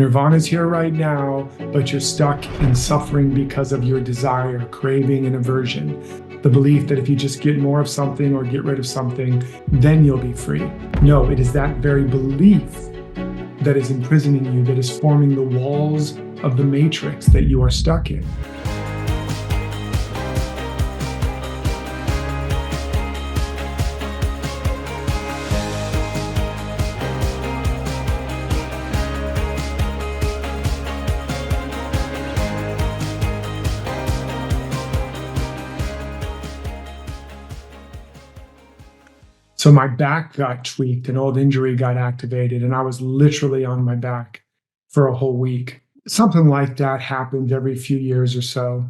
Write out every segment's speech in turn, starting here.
Nirvana's here right now, but you're stuck in suffering because of your desire, craving, and aversion. The belief that if you just get more of something or get rid of something, then you'll be free. No, it is that very belief that is imprisoning you, that is forming the walls of the matrix that you are stuck in. So my back got tweaked, an old injury got activated, and I was literally on my back for a whole week. Something like that happened every few years or so,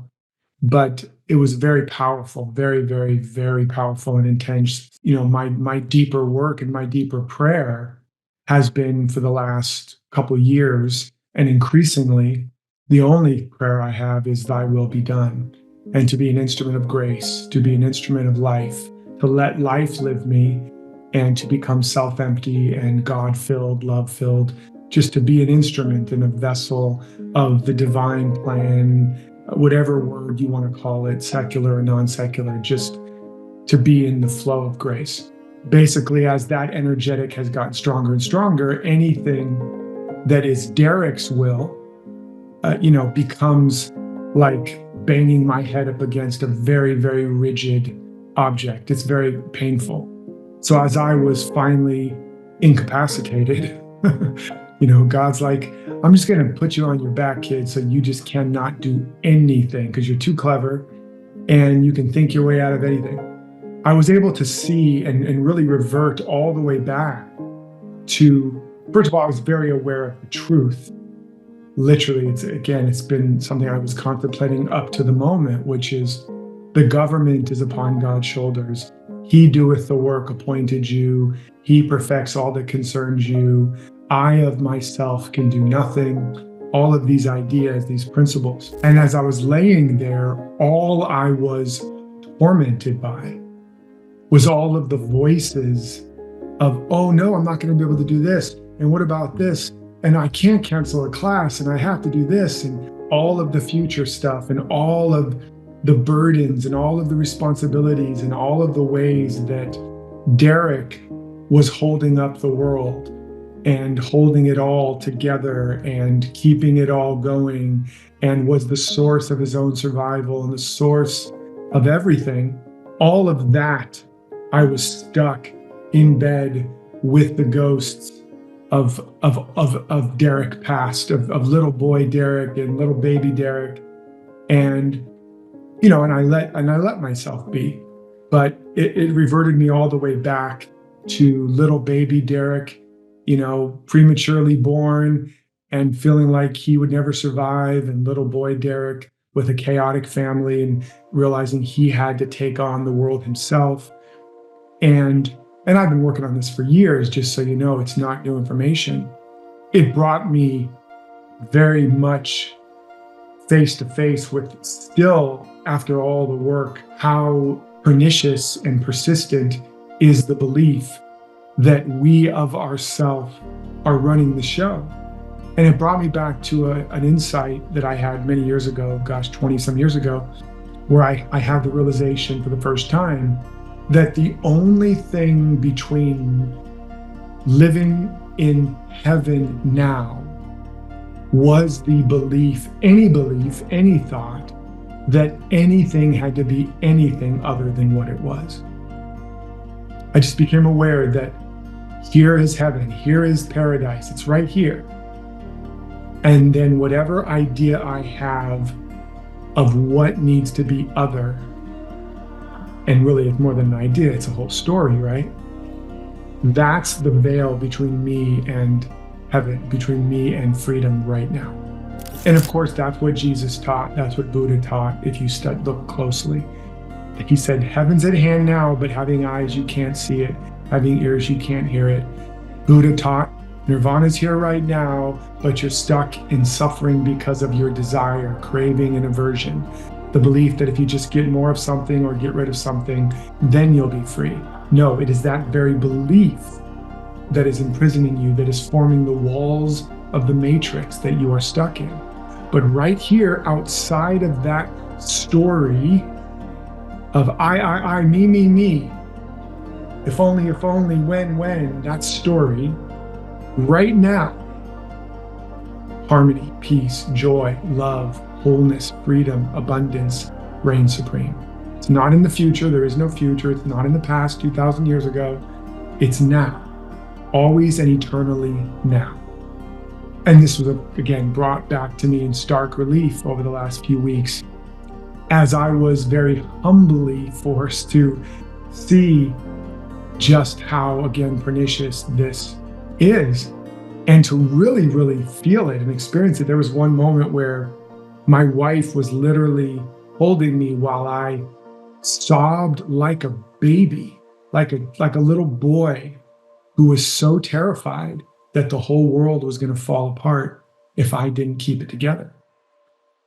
but it was very powerful, very, very, very powerful and intense. You know, my deeper work and my deeper prayer has been for the last couple of years, and increasingly, the only prayer I have is thy will be done, and to be an instrument of grace, to be an instrument of life, to let life live me, and to become self-empty and God-filled, love-filled, just to be an instrument and a vessel of the divine plan, whatever word you want to call it, secular or non-secular, just to be in the flow of grace. Basically, as that energetic has gotten stronger and stronger, anything that is Derek's will, becomes like banging my head up against a very, very rigid object. It's very painful. So as I was finally incapacitated, God's like, I'm just going to put you on your back, kid, so you just cannot do anything because you're too clever and you can think your way out of anything. I was able to see and really revert all the way back to, first of all, I was very aware of the truth. Literally, it's been something I was contemplating up to the moment, which is the government is upon God's shoulders. He doeth the work appointed you. He perfects all that concerns you. I of myself can do nothing. All of these ideas, these principles. And as I was laying there, all I was tormented by was all of the voices of, oh no, I'm not going to be able to do this. And what about this? And I can't cancel a class and I have to do this, and all of the future stuff and all of the burdens and all of the responsibilities and all of the ways that Derek was holding up the world and holding it all together and keeping it all going, and was the source of his own survival and the source of everything. All of that, I was stuck in bed with the ghosts of Derek past, of little boy Derek and little baby Derek. And and I let myself be, but it reverted me all the way back to little baby Derek, prematurely born and feeling like he would never survive, and little boy Derek with a chaotic family and realizing he had to take on the world himself. And I've been working on this for years, just so you know, it's not new information. It brought me very much face to face with, still after all the work, how pernicious and persistent is the belief that we of ourselves are running the show. And it brought me back to an insight that I had many years ago, 20 some years ago, where I had the realization for the first time that the only thing between living in heaven now was the belief, any thought, that anything had to be anything other than what it was. I just became aware that here is heaven, here is paradise, it's right here. And then whatever idea I have of what needs to be other, and really it's more than an idea, it's a whole story, right? That's the veil between me and heaven, between me and freedom right now. And of course, that's what Jesus taught. That's what Buddha taught. If you look closely, he said, heaven's at hand now, but having eyes, you can't see it. Having ears, you can't hear it. Buddha taught, Nirvana's here right now, but you're stuck in suffering because of your desire, craving, and aversion. The belief that if you just get more of something or get rid of something, then you'll be free. No, it is that very belief that is imprisoning you, that is forming the walls of the matrix that you are stuck in. But right here, outside of that story of I, me, if only, when, that story, right now, harmony, peace, joy, love, wholeness, freedom, abundance reign supreme. It's not in the future. There is no future. It's not in the past, 2,000 years ago. It's now, always and eternally now. And this was, again, brought back to me in stark relief over the last few weeks as I was very humbly forced to see just how, again, pernicious this is and to really, really feel it and experience it. There was one moment where my wife was literally holding me while I sobbed like a baby, like a little boy who was so terrified that the whole world was going to fall apart if I didn't keep it together.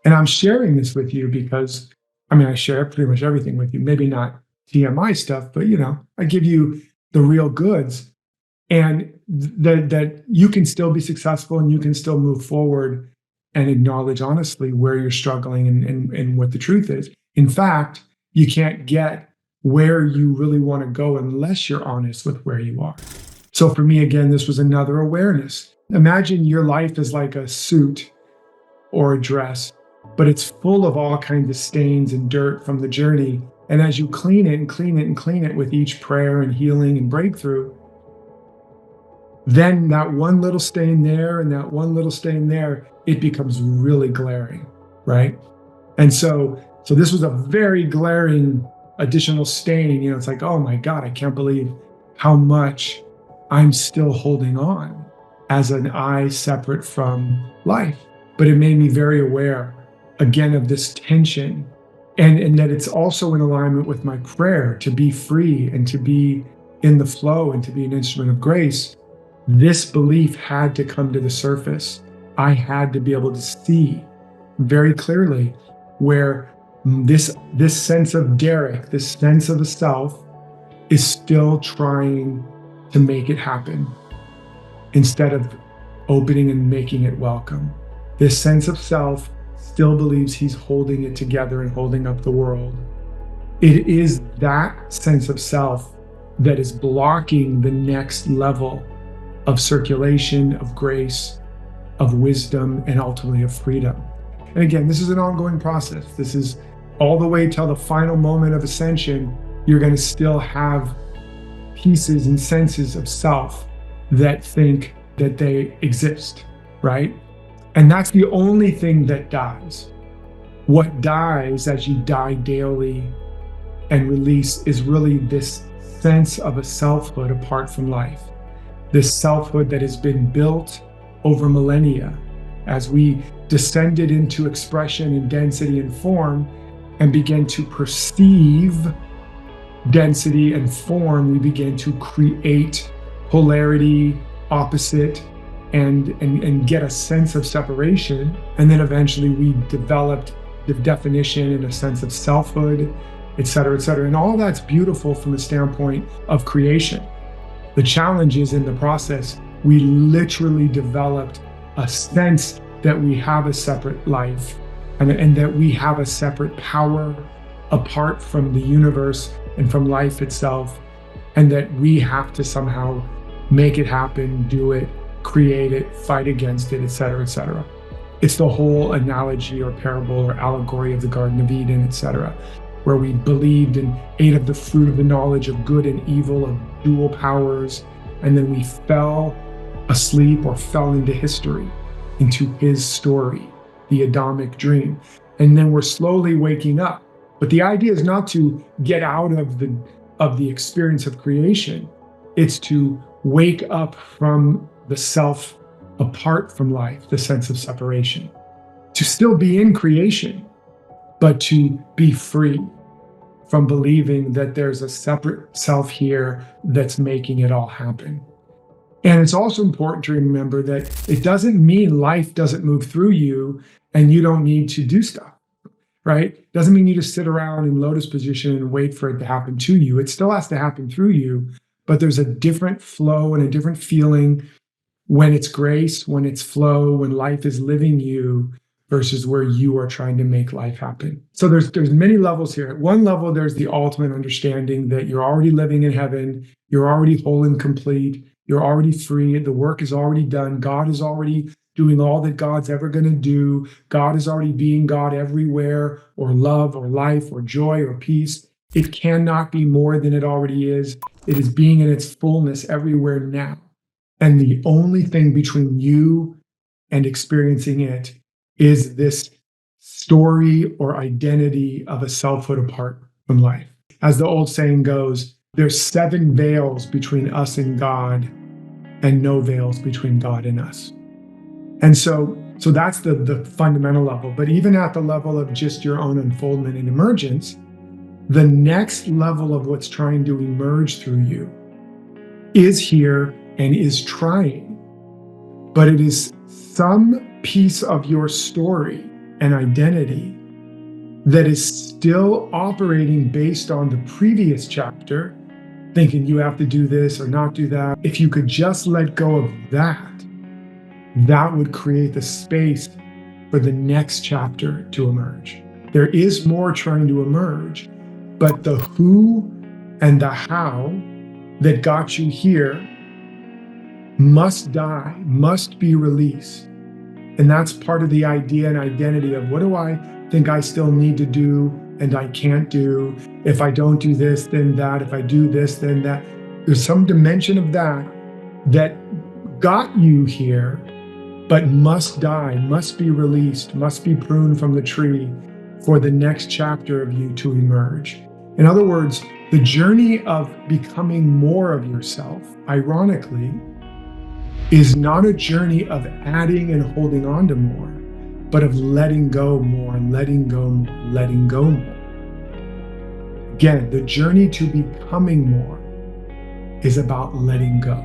And I'm sharing this with you because, I share pretty much everything with you, maybe not TMI stuff, but I give you the real goods, and that you can still be successful and you can still move forward and acknowledge honestly where you're struggling and what the truth is. In fact, you can't get where you really want to go unless you're honest with where you are. So for me, again, this was another awareness. Imagine your life is like a suit or a dress, but it's full of all kinds of stains and dirt from the journey. And as you clean it and clean it and clean it with each prayer and healing and breakthrough, then that one little stain there and that one little stain there, it becomes really glaring, right? And so this was a very glaring additional stain. It's like, oh my God, I can't believe how much I'm still holding on as an I separate from life. But it made me very aware, again, of this tension and that it's also in alignment with my prayer to be free and to be in the flow and to be an instrument of grace. This belief had to come to the surface. I had to be able to see very clearly where this sense of Derek, this sense of the self, is still trying to make it happen instead of opening and making it welcome. This sense of self still believes he's holding it together and holding up the world. It is that sense of self that is blocking the next level of circulation, of grace, of wisdom, and ultimately of freedom. And again, this is an ongoing process. This is all the way till the final moment of ascension. You're going to still have pieces and senses of self that think that they exist, right? And that's the only thing that dies. What dies as you die daily and release is really this sense of a selfhood apart from life. This selfhood that has been built over millennia as we descended into expression and density and form and began to perceive density and form, we began to create polarity, opposite, and get a sense of separation. And then eventually we developed the definition and a sense of selfhood, et cetera, et cetera. And all that's beautiful from the standpoint of creation. The challenge is in the process, we literally developed a sense that we have a separate life and that we have a separate power apart from the universe and from life itself, and that we have to somehow make it happen, do it, create it, fight against it, et cetera, et cetera. It's the whole analogy or parable or allegory of the Garden of Eden, et cetera, where we believed and ate of the fruit of the knowledge of good and evil, of dual powers, and then we fell asleep or fell into history, into his story, the Adamic dream. And then we're slowly waking up. But the idea is not to get out of the experience of creation. It's to wake up from the self apart from life, the sense of separation, to still be in creation, but to be free from believing that there's a separate self here that's making it all happen. And it's also important to remember that it doesn't mean life doesn't move through you and you don't need to do stuff, right? It doesn't mean you just sit around in lotus position and wait for it to happen to you. It still has to happen through you, but there's a different flow and a different feeling when it's grace, when it's flow, when life is living you versus where you are trying to make life happen. So there's many levels here. At one level, there's the ultimate understanding that you're already living in heaven, you're already whole and complete, you're already free, the work is already done, God is already doing all that God's ever going to do, God is already being God everywhere, or love, or life, or joy, or peace. It cannot be more than it already is. It is being in its fullness everywhere now. And the only thing between you and experiencing it is this story or identity of a selfhood apart from life. As the old saying goes, there's 7 veils between us and God, and no veils between God and us. And so that's the fundamental level. But even at the level of just your own unfoldment and emergence, the next level of what's trying to emerge through you is here and is trying, but it is some piece of your story and identity that is still operating based on the previous chapter, thinking you have to do this or not do that. If you could just let go of that, that would create the space for the next chapter to emerge. There is more trying to emerge, but the who and the how that got you here must die, must be released. And that's part of the idea and identity of what do I think I still need to do and I can't do? If I don't do this, then that. If I do this, then that. There's some dimension of that that got you here, but must die, must be released, must be pruned from the tree for the next chapter of you to emerge. In other words, the journey of becoming more of yourself, ironically, is not a journey of adding and holding on to more, but of letting go more, letting go more, letting go more. Again, the journey to becoming more is about letting go.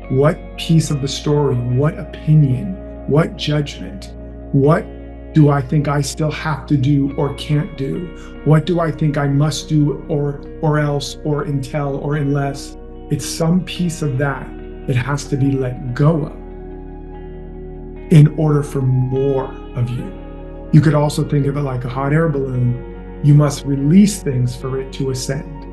What piece of the story, what opinion, what judgment, what do I think I still have to do or can't do? What do I think I must do or else or until or unless? It's some piece of that that has to be let go of in order for more of you. You could also think of it like a hot air balloon. You must release things for it to ascend.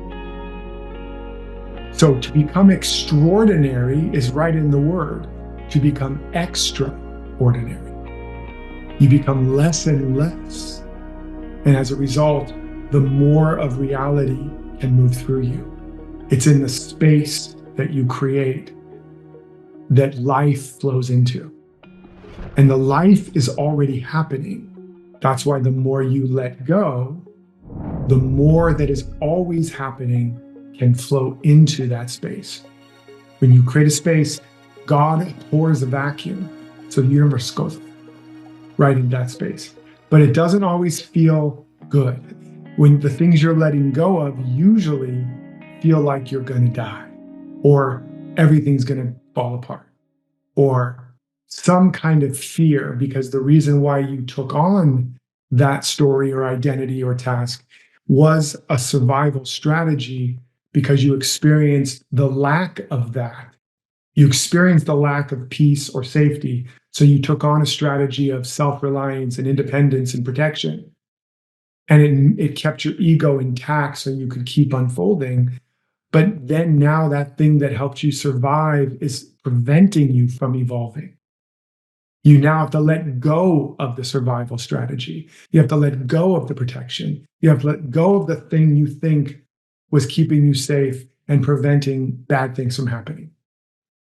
So to become extraordinary is right in the word. To become extraordinary. You become less and less. And as a result, the more of reality can move through you. It's in the space that you create that life flows into. And the life is already happening. That's why the more you let go, the more that is always happening can flow into that space. When you create a space, God pours a vacuum. So the universe goes right in that space. But it doesn't always feel good. When the things you're letting go of usually feel like you're going to die, or everything's going to fall apart, or some kind of fear, because the reason why you took on that story or identity or task was a survival strategy because you experienced the lack of that. You experienced the lack of peace or safety. So you took on a strategy of self-reliance and independence and protection. And it kept your ego intact so you could keep unfolding. But then now that thing that helped you survive is preventing you from evolving. You now have to let go of the survival strategy. You have to let go of the protection. You have to let go of the thing you think was keeping you safe and preventing bad things from happening.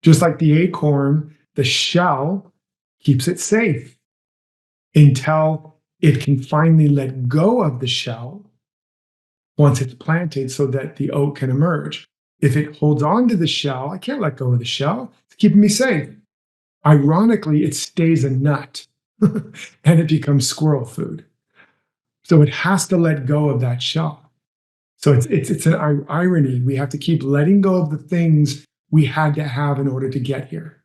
Just like the acorn, the shell keeps it safe until it can finally let go of the shell once it's planted so that the oak can emerge. If it holds on to the shell, I can't let go of the shell. It's keeping me safe. Ironically, it stays a nut and it becomes squirrel food. So it has to let go of that shell. So it's an irony. We have to keep letting go of the things we had to have in order to get here.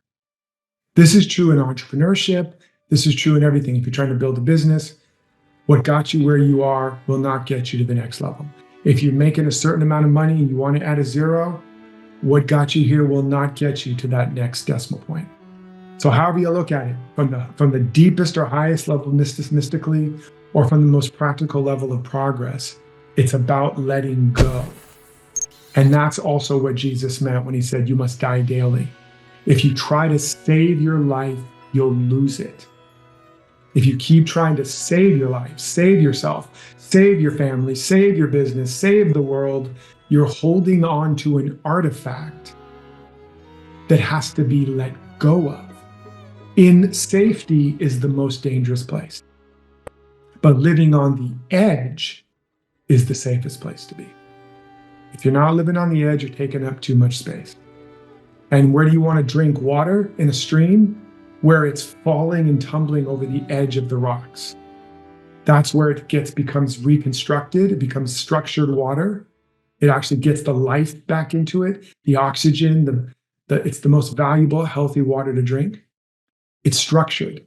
This is true in entrepreneurship. This is true in everything. If you're trying to build a business, what got you where you are will not get you to the next level. If you're making a certain amount of money and you want to add a zero, what got you here will not get you to that next decimal point. So however you look at it, from the deepest or highest level mystically, or from the most practical level of progress, it's about letting go. And that's also what Jesus meant when he said, you must die daily. If you try to save your life, you'll lose it. If you keep trying to save your life, save yourself, save your family, save your business, save the world, you're holding on to an artifact that has to be let go of. In safety is the most dangerous place. But living on the edge is the safest place to be. If you're not living on the edge, you're taking up too much space. And where do you want to drink water? In a stream where it's falling and tumbling over the edge of the rocks. That's where it becomes reconstructed. It becomes structured water. It actually gets the life back into it, the oxygen, it's the most valuable, healthy water to drink. It's structured.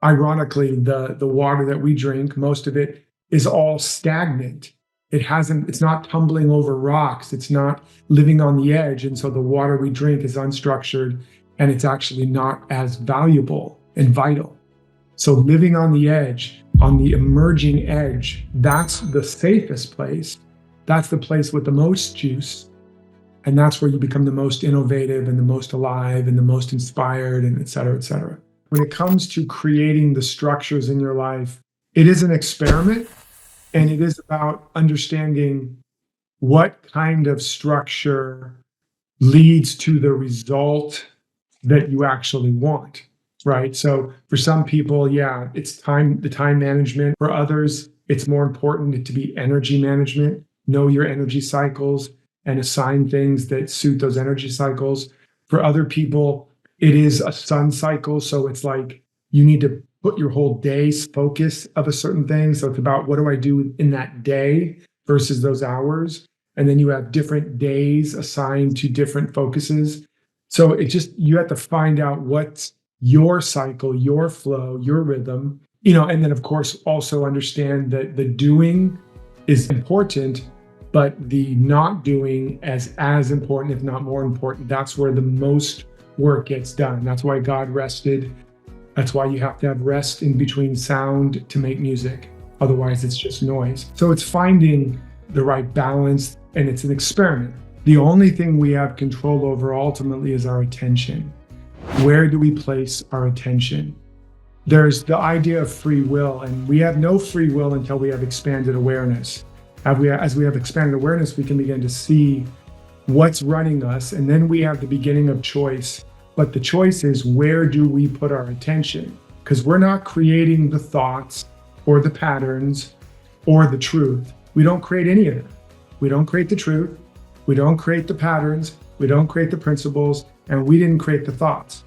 Ironically, the water that we drink, most of it is all stagnant. It's not tumbling over rocks. It's not living on the edge. And so the water we drink is unstructured, and it's actually not as valuable and vital. So living on the edge, on the emerging edge, that's the safest place. That's the place with the most juice. And that's where you become the most innovative and the most alive and the most inspired, and et cetera, et cetera. When it comes to creating the structures in your life, it is an experiment, and it is about understanding what kind of structure leads to the result that you actually want, right? So for some people, yeah, it's the time management. For others, it's more important to be energy management. Know your energy cycles and assign things that suit those energy cycles. For other people, it is a sun cycle. So it's like you need to put your whole day's focus of a certain thing. So it's about what do I do in that day versus those hours. And then you have different days assigned to different focuses. So you have to find out what's your cycle, your flow, your rhythm, and then of course also understand that the doing is important, but the not doing as important, if not more important. That's where the most work gets done. That's why God rested. That's why you have to have rest in between sound to make music. Otherwise, it's just noise. So it's finding the right balance, and it's an experiment. The only thing we have control over ultimately is our attention. Where do we place our attention? There's the idea of free will, and we have no free will until we have expanded awareness. As we have expanded awareness, we can begin to see what's running us, and then we have the beginning of choice. But the choice is, where do we put our attention? Because we're not creating the thoughts or the patterns or the truth. We don't create any of it. We don't create the truth. We don't create the patterns. We don't create the principles, and we didn't create the thoughts.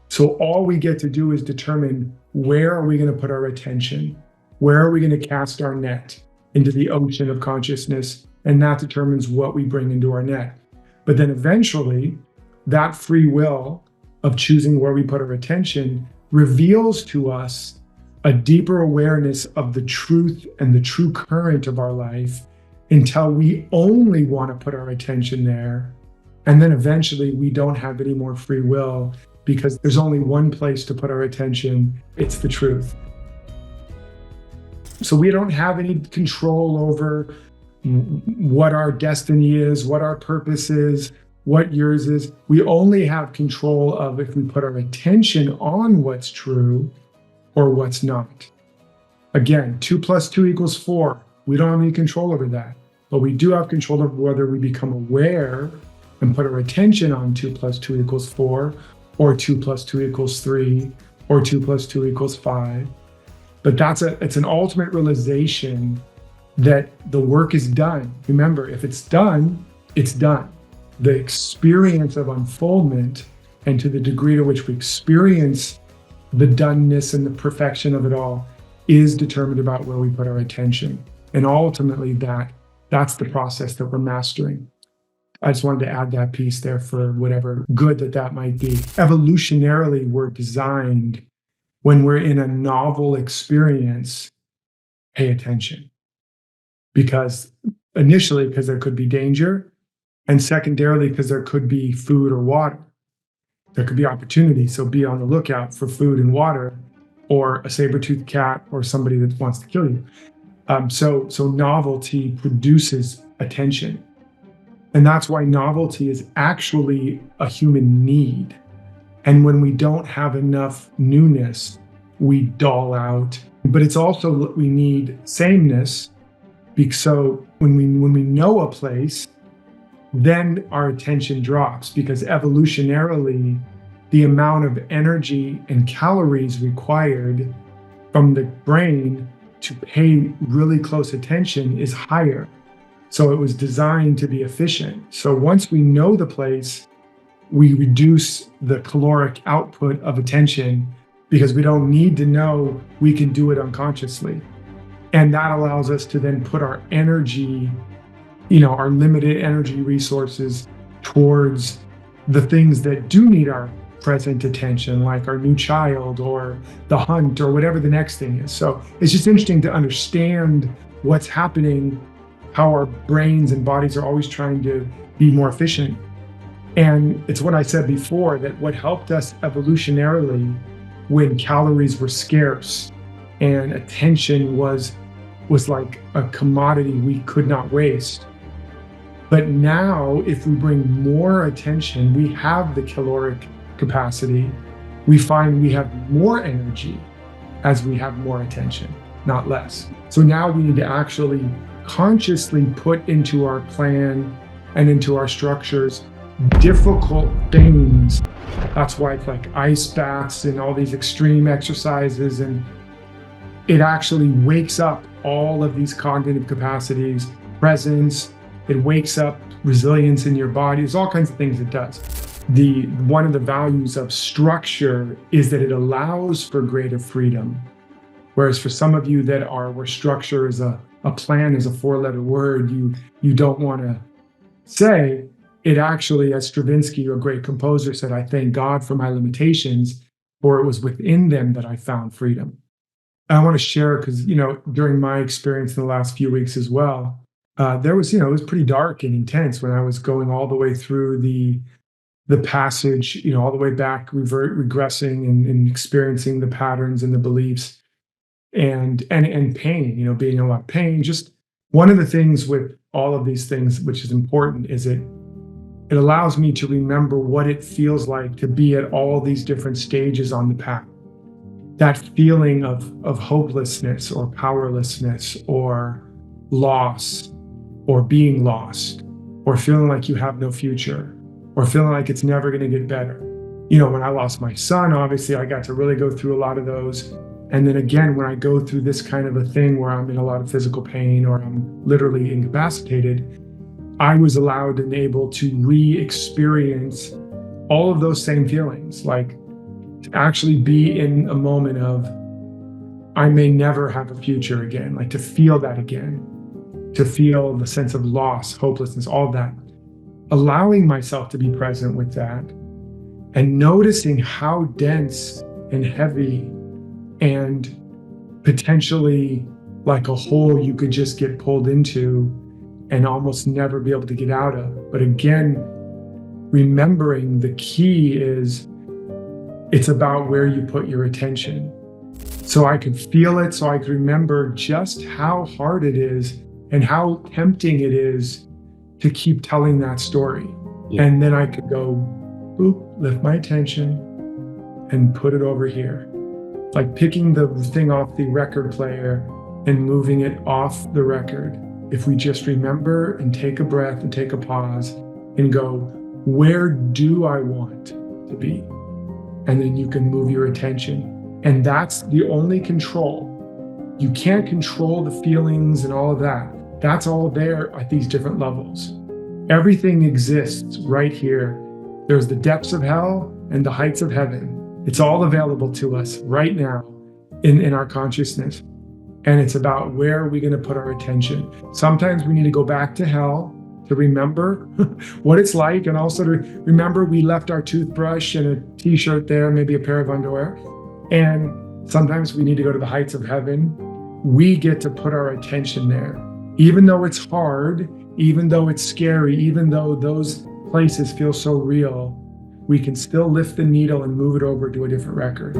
So all we get to do is determine, where are we going to put our attention? Where are we going to cast our net into the ocean of consciousness? And that determines what we bring into our net. But then eventually, that free will of choosing where we put our attention reveals to us a deeper awareness of the truth and the true current of our life, until we only want to put our attention there. And then eventually we don't have any more free will, because there's only one place to put our attention. It's the truth. So we don't have any control over what our destiny is, what our purpose is, what yours is. We only have control of if we put our attention on what's true or what's not. Again, 2 + 2 = 4. We don't have any control over that. But we do have control over whether we become aware and put our attention on 2 + 2 = 4, or 2 + 2 = 3, or 2 + 2 = 5. But it's an ultimate realization that the work is done. Remember, if it's done, it's done. The experience of unfoldment, and to the degree to which we experience the doneness and the perfection of it all, is determined about where we put our attention. And ultimately that's the process that we're mastering. I just wanted to add that piece there for whatever good that might be. Evolutionarily, we're designed, when we're in a novel experience, pay attention. Because initially, because there could be danger, and secondarily, because there could be food or water. there could be opportunity. So be on the lookout for food and water, or a saber-toothed cat, or somebody that wants to kill you. So novelty produces attention. And that's why novelty is actually a human need. And when we don't have enough newness, we dull out. But it's also, we need sameness. So when we know a place, then our attention drops, because evolutionarily, the amount of energy and calories required from the brain to pay really close attention is higher. So it was designed to be efficient. So once we know the place, we reduce the caloric output of attention, because we don't need to know, we can do it unconsciously. And that allows us to then put our energy, our limited energy resources, towards the things that do need our present attention, like our new child or the hunt or whatever the next thing is. So it's just interesting to understand what's happening, how our brains and bodies are always trying to be more efficient. And it's what I said before, that what helped us evolutionarily when calories were scarce and attention was like a commodity we could not waste. But now, if we bring more attention, we have the caloric capacity. We find we have more energy as we have more attention, not less. So now we need to actually consciously put into our plan and into our structures difficult things. That's why it's like ice baths and all these extreme exercises, and it actually wakes up all of these cognitive capacities, presence. It wakes up resilience in your body. There's all kinds of things it does. One of the values of structure is that it allows for greater freedom. Whereas for some of you where structure is a plan is a 4-letter word, you don't want to say it. Actually, as Stravinsky, a great composer, said, I thank God for my limitations, for it was within them that I found freedom. I want to share, because, during my experience in the last few weeks as well, there was, it was pretty dark and intense when I was going all the way through the passage, all the way back, regressing and experiencing the patterns and the beliefs and pain, being in a lot of pain. Just one of the things with all of these things, which is important, is it allows me to remember what it feels like to be at all these different stages on the path. That feeling of hopelessness or powerlessness or loss or being lost or feeling like you have no future or feeling like it's never going to get better. When I lost my son, obviously I got to really go through a lot of those. And then again, when I go through this kind of a thing where I'm in a lot of physical pain or I'm literally incapacitated, I was allowed and able to re-experience all of those same feelings, like to actually be in a moment of, I may never have a future again, like to feel that again, to feel the sense of loss, hopelessness, all of that. Allowing myself to be present with that and noticing how dense and heavy and potentially like a hole you could just get pulled into and almost never be able to get out of. But again, remembering the key is it's about where you put your attention. So I could feel it, so I could remember just how hard it is and how tempting it is to keep telling that story. Yeah. And then I could go, boop, lift my attention and put it over here. Like picking the thing off the record player and moving it off the record. If we just remember and take a breath and take a pause and go, where do I want to be? And then you can move your attention. And that's the only control. You can't control the feelings and all of that. That's all there at these different levels. Everything exists right here. There's the depths of hell and the heights of heaven. It's all available to us right now in our consciousness. And it's about where are we going to put our attention. Sometimes we need to go back to hell to remember what it's like, and also to remember we left our toothbrush and a t-shirt there, maybe a pair of underwear. And sometimes we need to go to the heights of heaven. We get to put our attention there. Even though it's hard, even though it's scary, even though those places feel so real, we can still lift the needle and move it over to a different record.